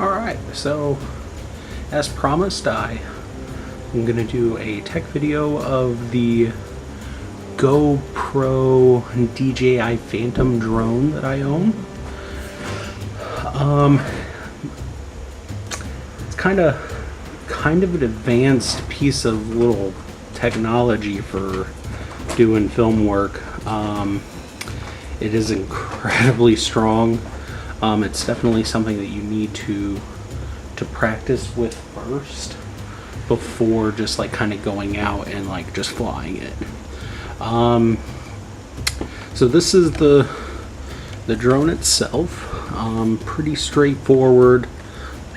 Alright, so as promised, I'm going to do a tech video of the Gopro DJI Phantom drone that I own. It's kind of an advanced piece of little technology for doing film work. It is incredibly strong. It's definitely something that you need to practice with first before just like kind of going out and like just flying it. So this is the drone itself. Pretty straightforward,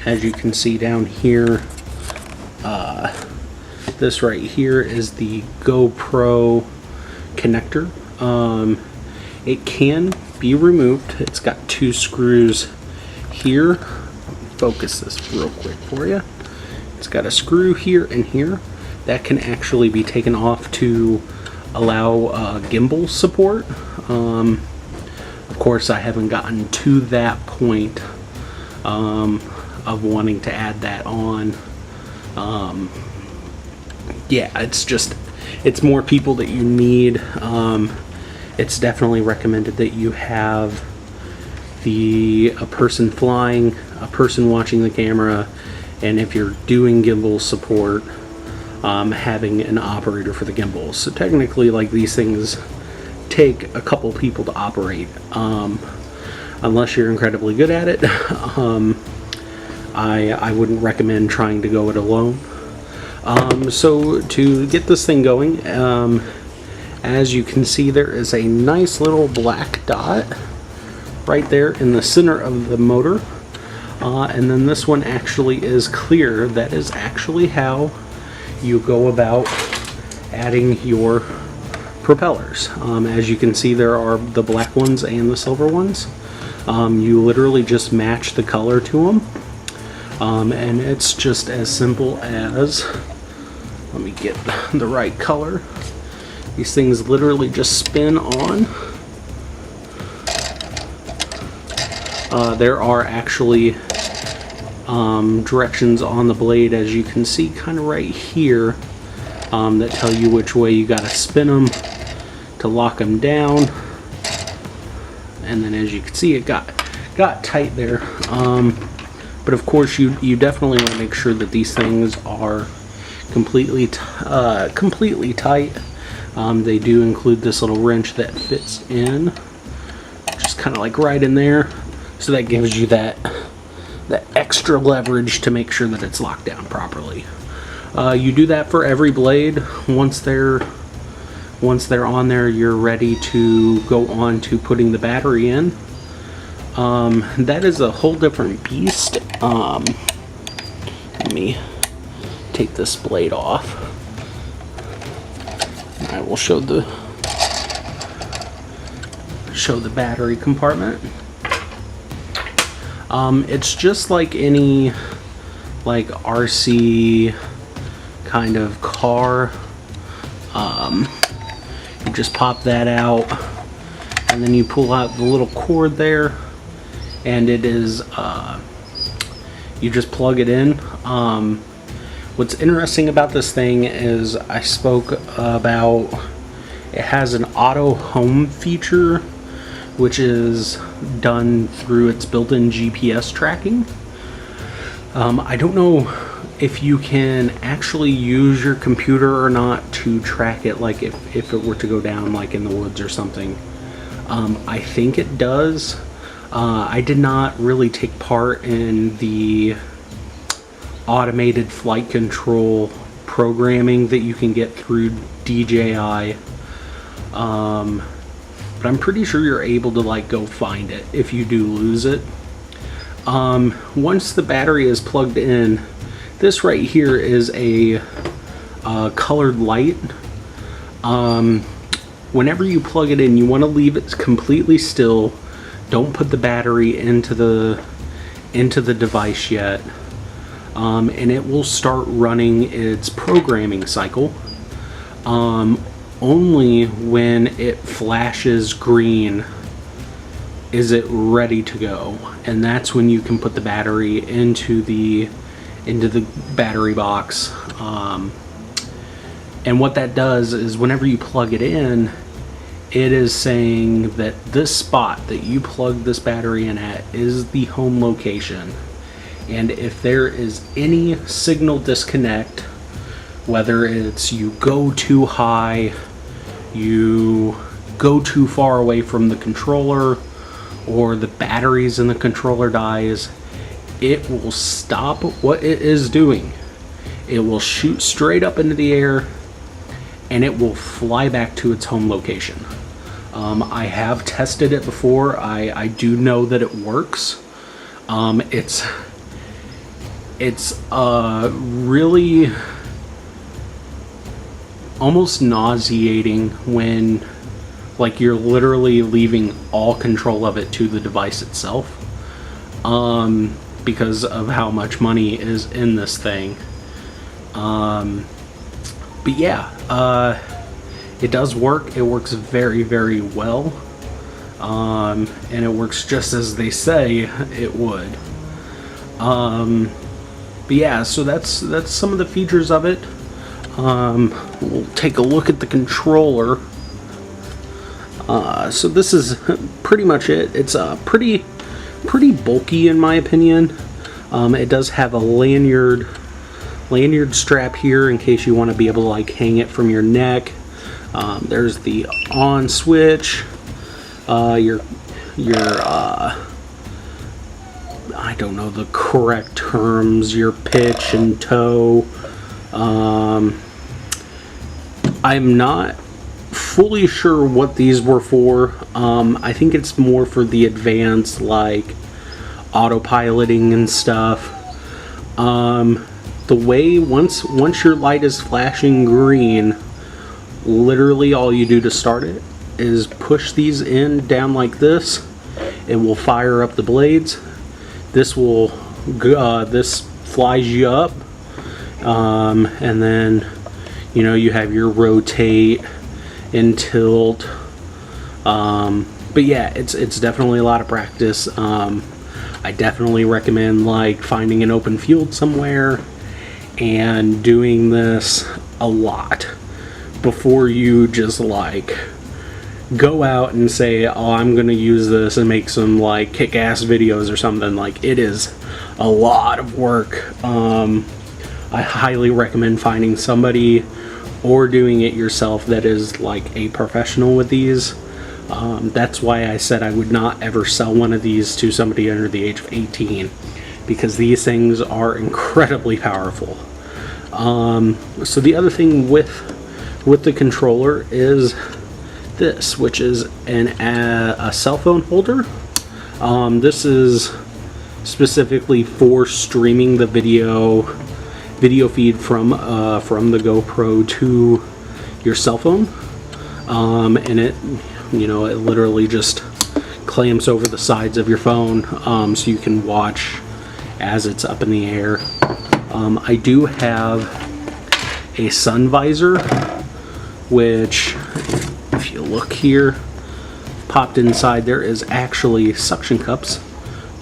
as you can see down here. This right here is the Gopro Connector. It can be removed. It's got two screws here. Focus this real quick for you. It's got a screw here and here that can actually be taken off to allow gimbal support. Of course, I haven't gotten to that point of wanting to add that on. Yeah, it's more people that you need. It's definitely recommended that you have a person flying, a person watching the camera, and if you're doing gimbal support, having an operator for the gimbals. So technically, like, these things take a couple people to operate, unless you're incredibly good at it. I wouldn't recommend trying to go it alone. So to get this thing going, as you can see, there is a nice little black dot right there in the center of the motor, and then this one actually is clear. That is actually how you go about adding your propellers. As you can see, there are the black ones and the silver ones. You literally just match the color to them, and it's just as simple as, let me get the right color. These things literally just spin on. There are actually directions on the blade, as you can see kind of right here, that tell you which way you gotta spin them to lock them down. And then, as you can see, it got tight there. But of course, you definitely want to make sure that these things are completely tight. They do include this little wrench that fits in, just kind of like right in there, so that gives you that extra leverage to make sure that it's locked down properly. You do that for every blade. Once they're on there, you're ready to go on to putting the battery in. That is a whole different beast. Let me take this blade off. I will show the battery compartment. It's just like any RC kind of car. You just pop that out, and then you pull out the little cord there, and it is you just plug it in. What's interesting about this thing is I spoke about it has an auto home feature, which is done through its built-in GPS tracking. I don't know if you can actually use your computer or not to track it, like if it were to go down like in the woods or something. I think it does. I did not really take part in the automated flight control programming that you can get through DJI, but I'm pretty sure you're able to like go find it if you do lose it. Once the battery is plugged in, this right here is a colored light. Whenever you plug it in, you want to leave it completely still. Don't put the battery into the device yet. And it will start running its programming cycle. Only when it flashes green is it ready to go, and that's when you can put the battery into the battery box. And what that does is whenever you plug it in, it is saying that this spot that you plug this battery in at is the home location. And if there is any signal disconnect, whether it's you go too high, you go too far away from the controller, or the batteries in the controller dies, it will stop what it is doing. It will shoot straight up into the air and it will fly back to its home location. I have tested it before. I do know that it works. It's really almost nauseating when, like, you're literally leaving all control of it to the device itself, because of how much money is in this thing. But yeah, it does work. It works very, very well, and it works just as they say it would. But yeah, so that's some of the features of it. We'll take a look at the controller. So this is pretty much it. It's pretty bulky in my opinion. It does have a lanyard strap here in case you want to be able to like hang it from your neck. There's the on switch. Your I don't know the correct terms. Your pitch and toe. I'm not fully sure what these were for. I think it's more for the advanced, like autopiloting and stuff. The way once your light is flashing green, literally all you do to start it is push these in down like this. It will fire up the blades. This will this flies you up, and then you have your rotate and tilt. But yeah, it's definitely a lot of practice. I definitely recommend like finding an open field somewhere and doing this a lot before you just like go out and say, oh, I'm gonna use this and make some like kick-ass videos or something. Like, it is a lot of work. I highly recommend finding somebody or doing it yourself that is like a professional with these. That's why I said I would not ever sell one of these to somebody under the age of 18, because these things are incredibly powerful. So the other thing with the controller is this, which is a cell phone holder. This is specifically for streaming the video feed from the GoPro to your cell phone, and it literally just clamps over the sides of your phone, so you can watch as it's up in the air. I do have a sun visor, which, if you look here, popped inside there is actually suction cups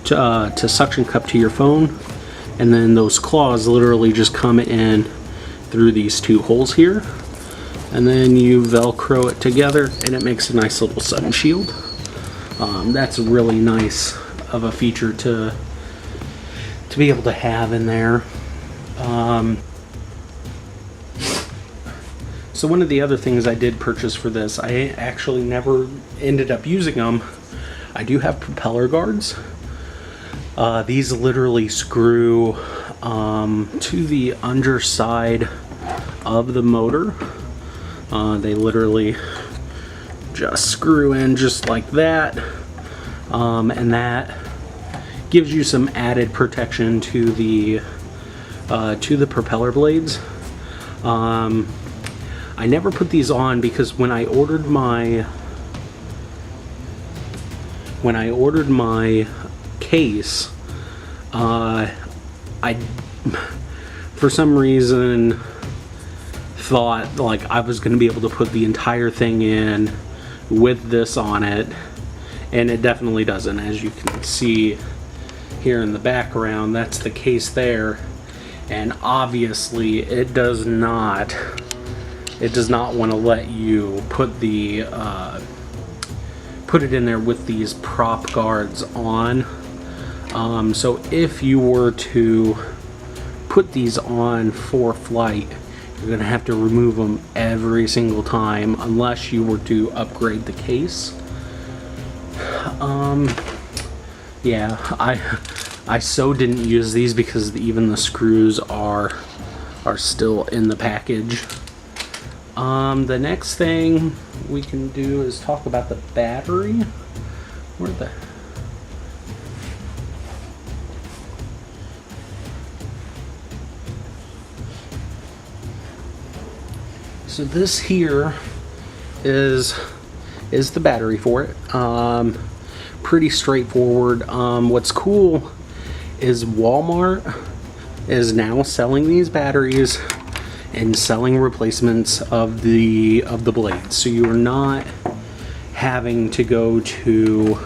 to suction cup to your phone, and then those claws literally just come in through these two holes here, and then you velcro it together and it makes a nice little sun shield. That's really nice of a feature to be able to have in there. So one of the other things I did purchase for this, I actually never ended up using them. I do have propeller guards. These literally screw to the underside of the motor. They literally just screw in just like that, and that gives you some added protection to the propeller blades. I never put these on because when I ordered my case, I for some reason thought like I was going to be able to put the entire thing in with this on it And it definitely doesn't. As you can see here in the background, that's the case there. And obviously it does not want to let you put the put it in there with these prop guards on. So if you were to put these on for flight, you're going to have to remove them every single time unless you were to upgrade the case. Yeah, I so didn't use these because even the screws are still in the package. The next thing we can do is talk about the battery. Where the... So this here is the battery for it. Pretty straightforward. What's cool is Walmart is now selling these batteries and selling replacements of the blades. So you are not having to go through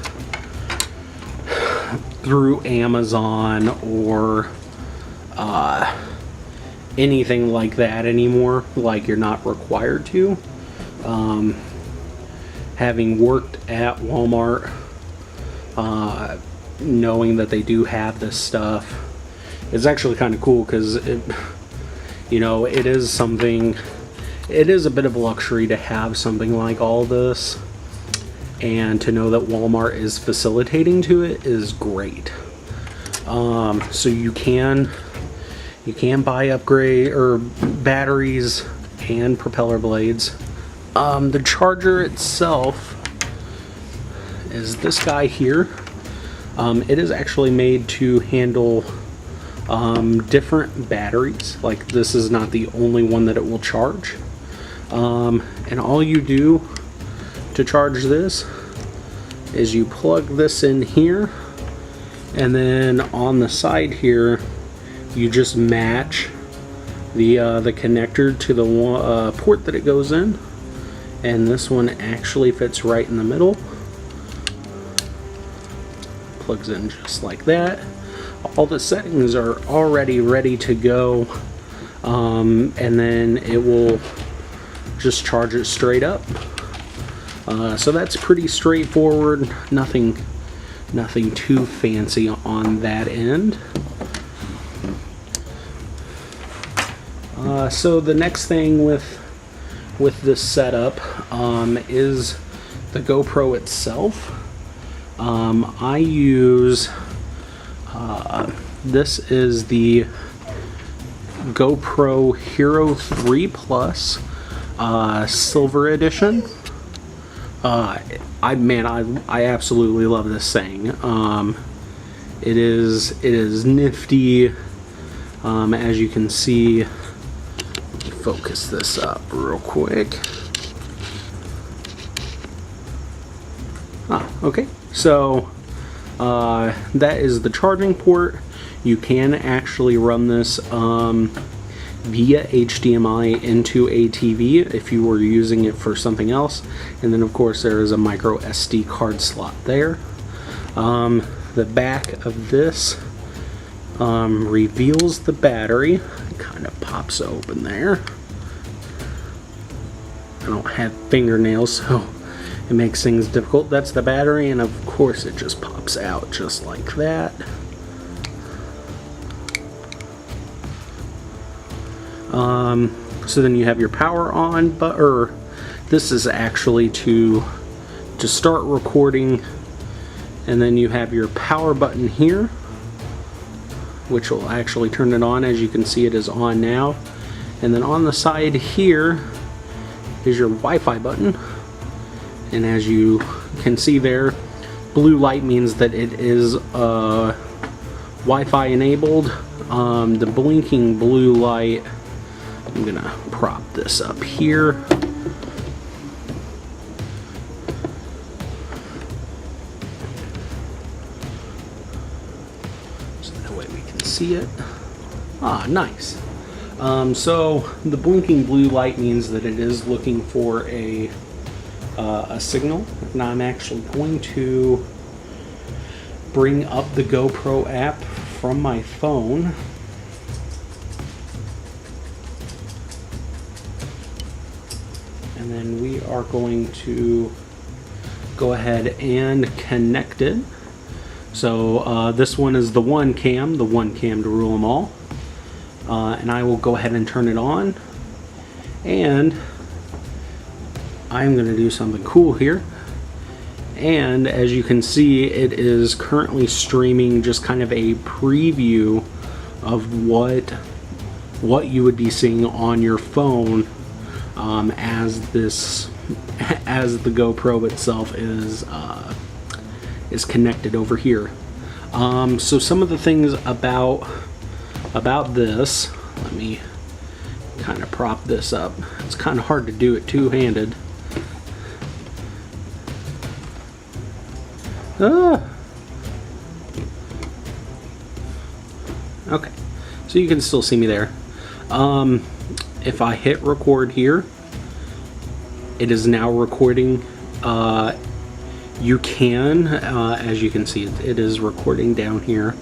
Amazon or anything like that anymore. Like, you're not required to. Having worked at Walmart, knowing that they do have this stuff is actually kind of cool, because it is something, it is a bit of a luxury to have something like all this, and to know that Walmart is facilitating to it is great. So you can buy upgrade or batteries and propeller blades. The charger itself is this guy here. It is actually made to handle different batteries. Like, this is not the only one that it will charge. And all you do to charge this is you plug this in here, and then on the side here you just match the connector to the port that it goes in, and this one actually fits right in the middle. Plugs in just like that. All the settings are already ready to go, and then it will just charge it straight up. So that's pretty straightforward. Nothing too fancy on that end. So the next thing with this setup is the GoPro itself. I use this is the GoPro Hero 3 Plus Silver Edition. I absolutely love this thing. It is nifty. As you can see, focus this up real quick. Okay, so that is the charging port. You can actually run this via HDMI into a TV if you were using it for something else, and then of course there is a micro SD card slot there. The back of this reveals the battery. It kind of pops open there. I don't have fingernails, so it makes things difficult. That's the battery, and of course it just pops out just like that. So then you have your power on, but this is actually to start recording, and then you have your power button here, which will actually turn it on. As you can see, it is on now. And then on the side here is your Wi-Fi button, and as you can see there, blue light means that it is Wi-Fi enabled. The blinking blue light, I'm gonna prop this up here. So that way we can see it. Nice. So the blinking blue light means that it is looking for a signal, Now I'm actually going to bring up the GoPro app from my phone. And then we are going to go ahead and connect it. So this one is the one cam to rule them all. And I will go ahead and turn it on. And I'm going to do something cool here. And as you can see, it is currently streaming just kind of a preview of what you would be seeing on your phone as the GoPro itself is connected over here. So some of the things about this, let me kind of prop this up. It's kind of hard to do it two-handed. Okay, so you can still see me there. If I hit record here, it is now recording. You can, as you can see, it is recording down here.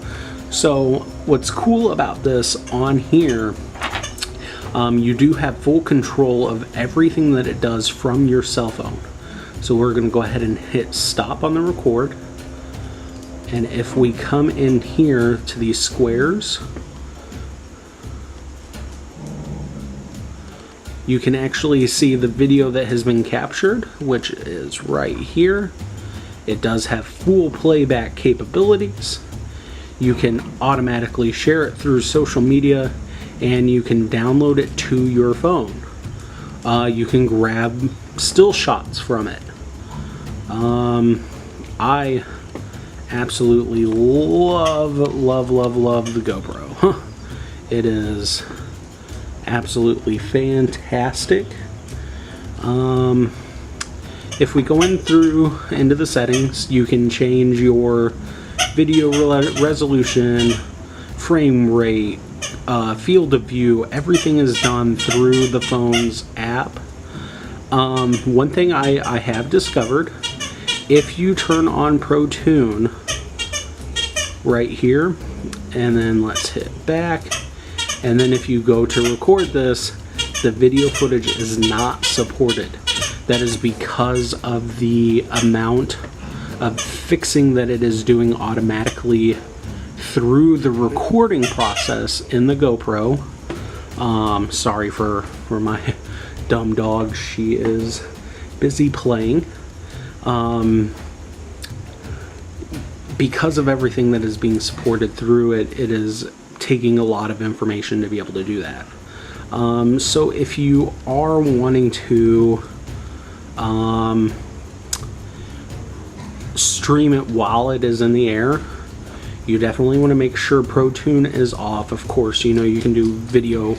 So what's cool about this on here, you do have full control of everything that it does from your cell phone. So we're going to go ahead and hit stop on the record. And if we come in here to these squares, you can actually see the video that has been captured, which is right here. It does have full playback capabilities. You can automatically share it through social media, and you can download it to your phone. You can grab still shots from it. I absolutely love the GoPro. It is absolutely fantastic. If we go into the settings, you can change your video resolution, frame rate, field of view. Everything is done through the phone's app. One thing I have discovered, if you turn on Pro Tune right here, and then let's hit back, and then if you go to record this, the video footage is not supported. That is because of the amount of fixing that it is doing automatically through the recording process in the GoPro. Sorry for my dumb dog, she is busy playing. Because of everything that is being supported through it, it is taking a lot of information to be able to do that. So if you are wanting to stream it while it is in the air, you definitely want to make sure Pro Tune is off. Of course, you know, you can do video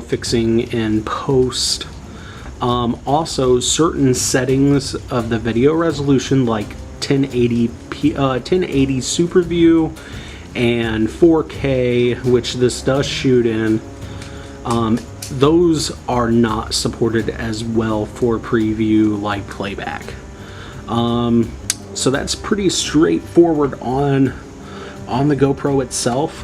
fixing in post. Also, certain settings of the video resolution, like 1080 Super View and 4K, which this does shoot in, those are not supported as well for preview like playback. So that's pretty straightforward on the GoPro itself.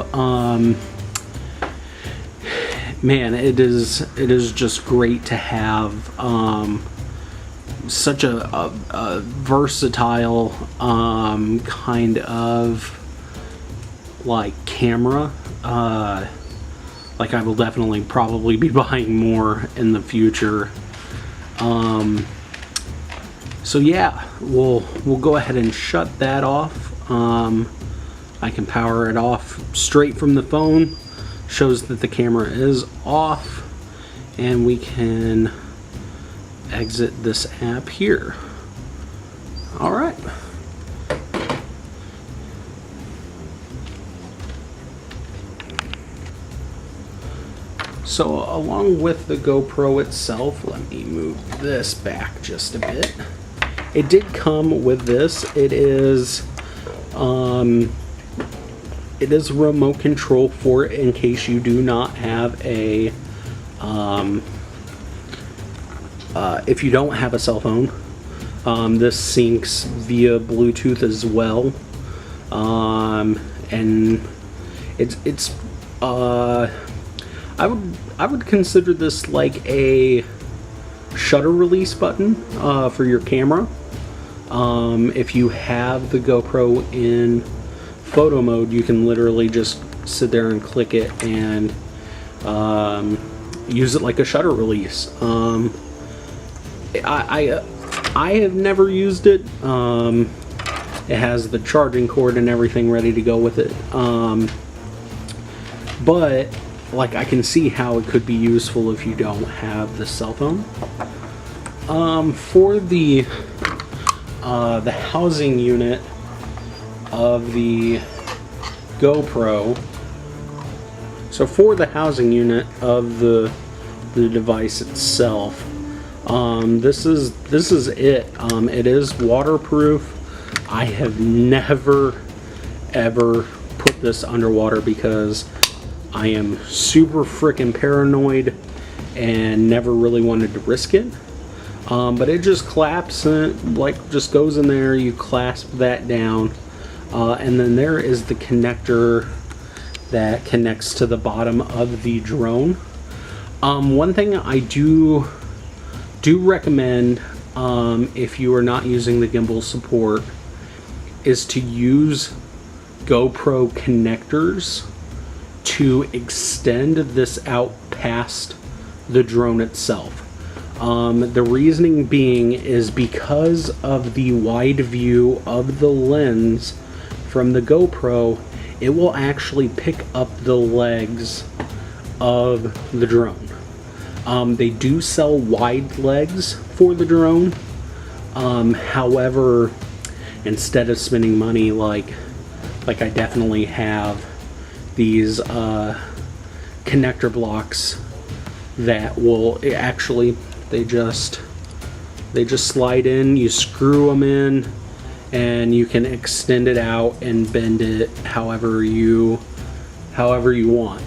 Man, it is just great to have such a versatile kind of like camera. Like, I will definitely probably be buying more in the future. So yeah, we'll go ahead and shut that off. I can power it off straight from the phone. Shows that the camera is off, and we can exit this app here. All right. So along with the GoPro itself, let me move this back just a bit. It did come with this. It is remote control for it in case you do not have a if you don't have a cell phone. This syncs via Bluetooth as well, and it's I would consider this like a shutter release button for your camera. If you have the GoPro in photo mode, you can literally just sit there and click it and use it like a shutter release. I have never used it. It has the charging cord and everything ready to go with it. But like, I can see how it could be useful if you don't have the cell phone. For the housing unit of the GoPro. So for the housing unit of the device itself, this is it. It is waterproof. I have never ever put this underwater because I am super freaking paranoid and never really wanted to risk it. But it just claps and like just goes in there. You clasp that down, and then there is the connector that connects to the bottom of the drone. One thing I do recommend, if you are not using the gimbal support, is to use GoPro connectors to extend this out past the drone itself. The reasoning being is because of the wide view of the lens from the GoPro, it will actually pick up the legs of the drone. They do sell wide legs for the drone. However, instead of spending money like I definitely have these connector blocks that will actually, they just slide in, you screw them in, and you can extend it out and bend it however you want.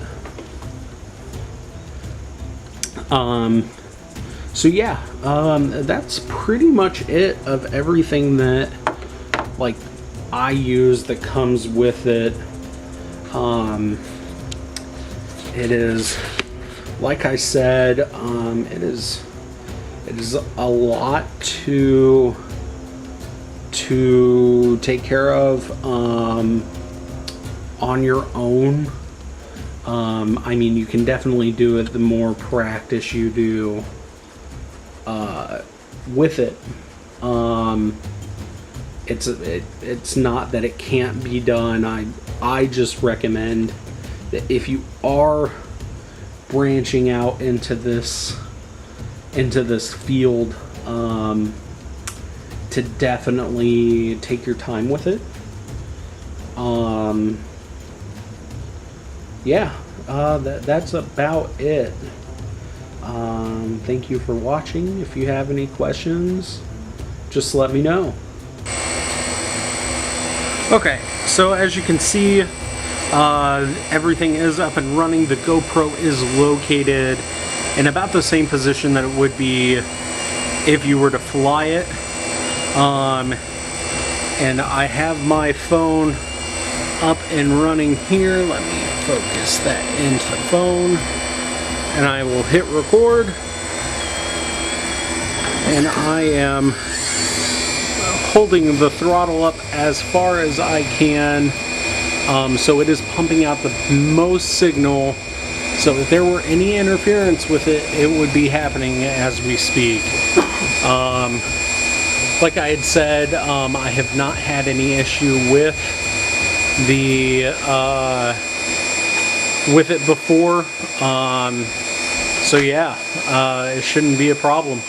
So yeah, that's pretty much it of everything that like I use that comes with it. It is, like I said, it is a lot to take care of on your own. I mean, you can definitely do it the more practice you do with it. It's not that it can't be done. I just recommend that if you are branching out into this field, to definitely take your time with it. Yeah, that's about it. Thank you for watching. If you have any questions, just let me know. Okay, so as you can see, everything is up and running. The GoPro is located in about the same position that it would be if you were to fly it. And I have my phone up and running here. Let me focus that into the phone, and I will hit record, and I am holding the throttle up as far as I can, so it is pumping out the most signal. So if there were any interference with it, it would be happening as we speak. Like I had said, I have not had any issue with with it before. So yeah, it shouldn't be a problem.